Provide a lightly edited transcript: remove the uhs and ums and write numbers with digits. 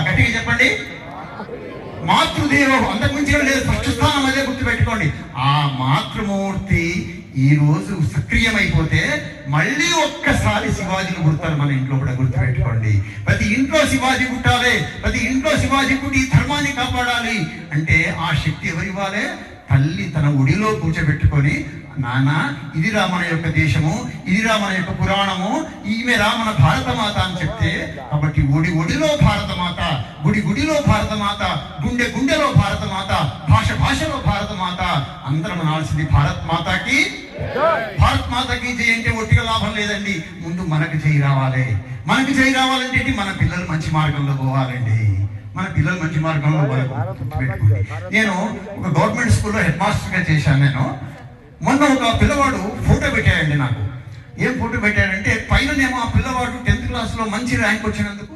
గట్టిగా చెప్పండి. మాతృదేవో అంతకుమించిన లేదు, ఫస్ట్ స్థానం అదే గుర్తుపెట్టుకోండి. ఆ మాతృమూర్తి ఈ రోజు సక్రియమైపోతే మళ్ళీ ఒక్కసారి శివాజీని పుడతారు మన ఇంట్లో కూడా, గుర్తుపెట్టుకోండి. ప్రతి ఇంట్లో శివాజీ పుట్టాలి, ప్రతి ఇంట్లో శివాజీ పుట్టి ఈధర్మాన్ని కాపాడాలి అంటే ఆ శక్తి ఎవరివ్వాలి? తల్లి తన ఒడిలో కూర్చోబెట్టుకొని, నాన్న ఇదిరా మన యొక్క దేశము, ఇదిరా మన యొక్క పురాణము, ఈమెరా మన భారతమాత అని చెప్తే, కాబట్టి ఒడిలో భారతమాత, గుడిలో భారతమాత, గుండెలో భారతమాత, భాషలో భారతమాత. అందరం అనాల్సింది భారత్ మాతాకి, భారత్ మాతాకి జై అంటే ఒట్టిగా లాభం లేదండి. ముందు మనకు జై రావాలి. మనకు జై రావాలంటే మన పిల్లలు మంచి మార్గంలో పోవాలండి. మన పిల్లలు మంచి మార్గంలో పెట్టుకోండి. నేను ఒక గవర్నమెంట్ స్కూల్లో హెడ్ మాస్టర్గా చేశాను. నేను మొన్న ఒక పిల్లవాడు ఫోటో పెట్టాడండి నాకు. ఏం ఫోటో పెట్టాడంటే, పైననేమో ఆ పిల్లవాడు 10th క్లాస్లో మంచి ర్యాంక్ వచ్చినందుకు